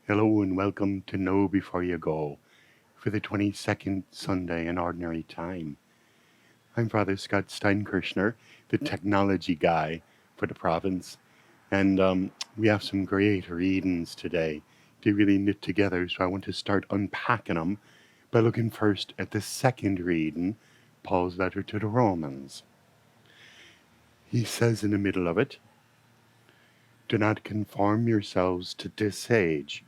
Hello and welcome to Know Before You Go for the 22nd Sunday in Ordinary Time. I'm Father Scott Steinkerchner, the technology guy for the province, and we have some great readings today to really knit together, so I want to start unpacking them by looking first at the second reading, Paul's letter to the Romans. He says in the middle of it, "Do not conform yourselves to this age,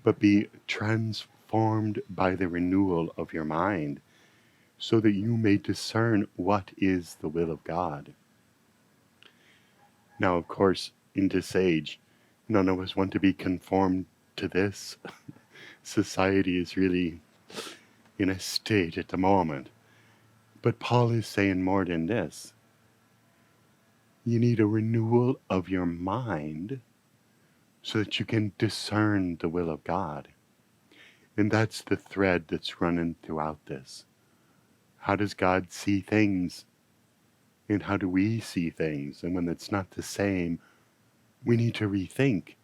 but be transformed by the renewal of your mind, so that you may discern what is the will of God." Now, of course, in this age, none of us want to be conformed to this. Society is really in a state at the moment. But Paul is saying more than this. You need a renewal of your mind so that you can discern the will of God. And that's the thread that's running throughout this. How does God see things? And how do we see things? And when it's not the same, we need to rethink.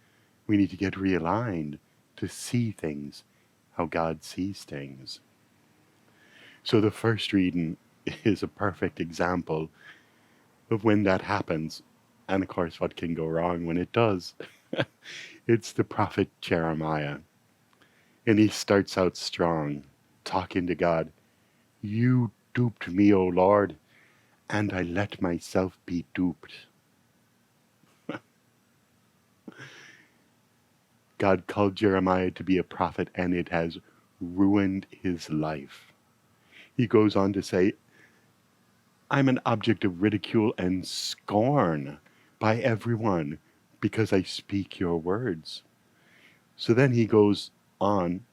We need to get realigned to see things how God sees things. So the first reading is a perfect example of when that happens. And of course, what can go wrong when it does? It's the prophet Jeremiah. And he starts out strong, talking to God. "You duped me, O Lord, and I let myself be duped." God called Jeremiah to be a prophet, and it has ruined his life. He goes on to say, "I'm an object of ridicule and scorn by everyone because I speak your words." So then he goes on,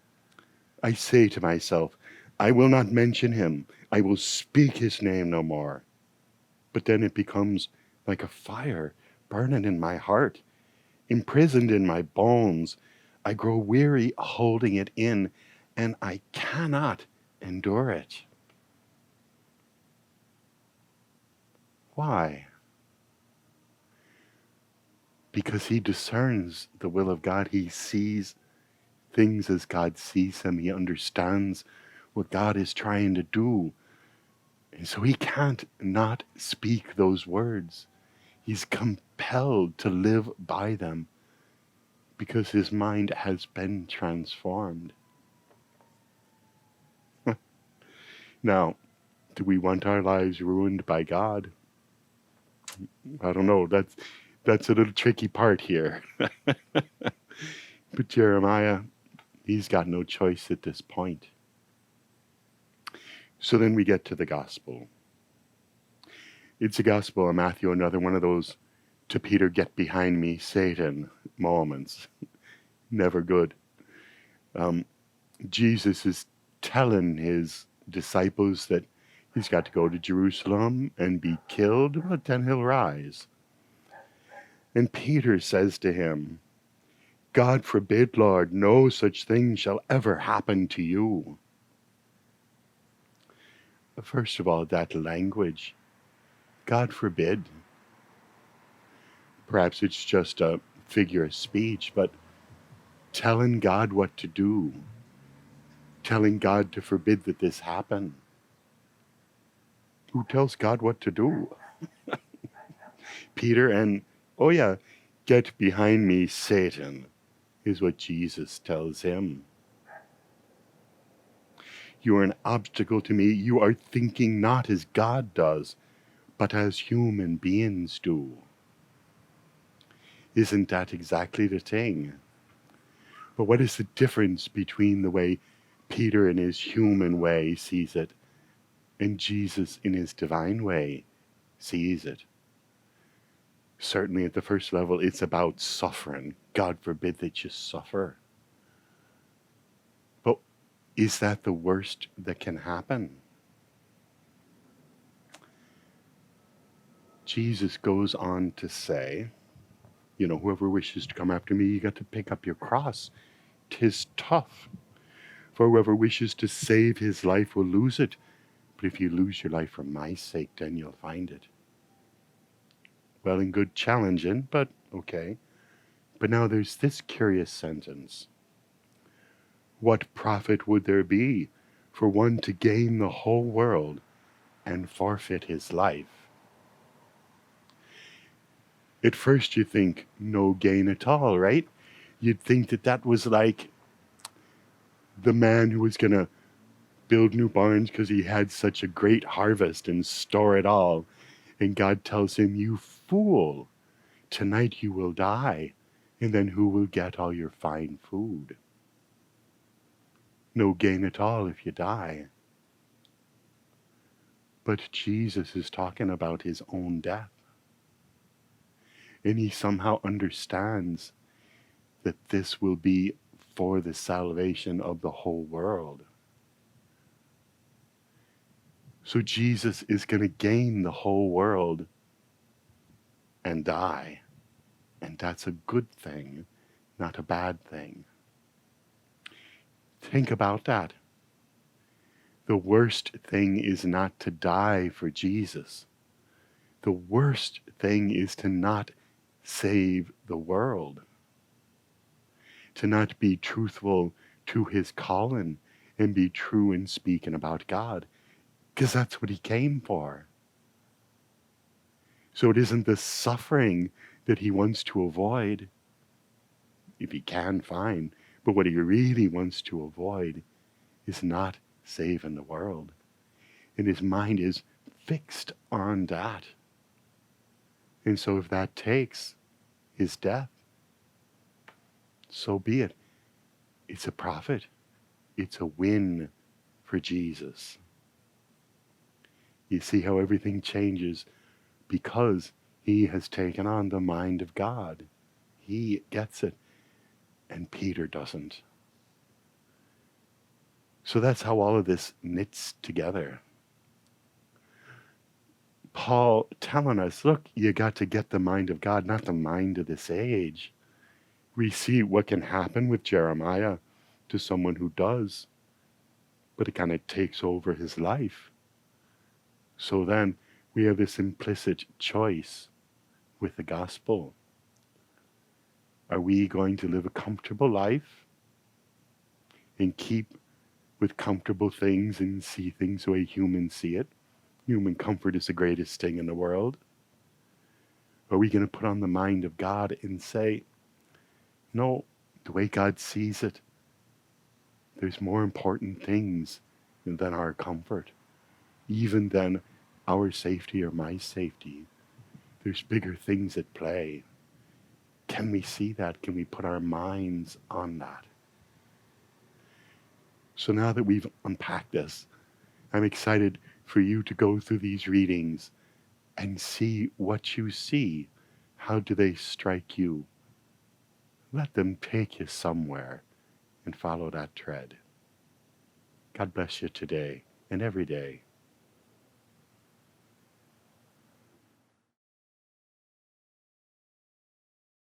"I say to myself, I will not mention him. I will speak his name no more." But then it becomes like a fire burning in my heart, imprisoned in my bones. I grow weary holding it in, and I cannot endure it. Why? Because he discerns the will of God. He sees things as God sees them. He understands what God is trying to do. And so he can't not speak those words. He's compelled to live by them because his mind has been transformed. Now, do we want our lives ruined by God? I don't know. That's a little tricky part here. But Jeremiah, he's got no choice at this point. So then we get to the gospel. It's a gospel of Matthew, another one of those "to Peter, get behind me, Satan" moments. Never good. Jesus is telling his disciples that he's got to go to Jerusalem and be killed, but then he'll rise. And Peter says to him, "God forbid, Lord, no such thing shall ever happen to you." First of all, that language, God forbid. Perhaps it's just a figure of speech, but telling God what to do, telling God to forbid that this happen. Who tells God what to do? Peter, and oh yeah, "Get behind me, Satan," is what Jesus tells him. "You are an obstacle to me. You are thinking not as God does, but as human beings do." Isn't that exactly the thing? But what is the difference between the way Peter in his human way sees it and Jesus in his divine way sees it? Certainly at the first level, it's about suffering. God forbid that you suffer. But is that the worst that can happen? Jesus goes on to say, "Whoever wishes to come after me, you got to pick up your cross. 'Tis tough. For whoever wishes to save his life will lose it. But if you lose your life for my sake, then you'll find it." Well and good challenging, but okay. But now there's this curious sentence. What profit would there be for one to gain the whole world and forfeit his life? At first you think no gain at all, right? You'd think that that was like the man who was going to build new barns because he had such a great harvest and store it all. And God tells him, you fool, tonight you will die. And then who will get all your fine food? No gain at all if you die. But Jesus is talking about his own death. And he somehow understands that this will be for the salvation of the whole world. So Jesus is going to gain the whole world and die. And that's a good thing, not a bad thing. Think about that. The worst thing is not to die for Jesus. The worst thing is to not save the world. To not be truthful to his calling and be true in speaking about God. Because that's what he came for. So it isn't the suffering that he wants to avoid, if he can, fine. But what he really wants to avoid is not saving the world. And his mind is fixed on that. And so if that takes his death, so be it. It's a profit. It's a win for Jesus. You see how everything changes because he has taken on the mind of God. He gets it, and Peter doesn't. So that's how all of this knits together. Paul telling us, look, you got to get the mind of God, not the mind of this age. We see what can happen with Jeremiah to someone who does, but it kind of takes over his life. So then we have this implicit choice with the gospel. Are we going to live a comfortable life and keep with comfortable things and see things the way humans see it? Human comfort is the greatest thing in the world. Are we going to put on the mind of God and say, no, the way God sees it, there's more important things than our comfort, even than our safety or my safety. There's bigger things at play. Can we see that? Can we put our minds on that? So now that we've unpacked this, I'm excited for you to go through these readings and see what you see. How do they strike you? Let them take you somewhere and follow that tread. God bless you today and every day.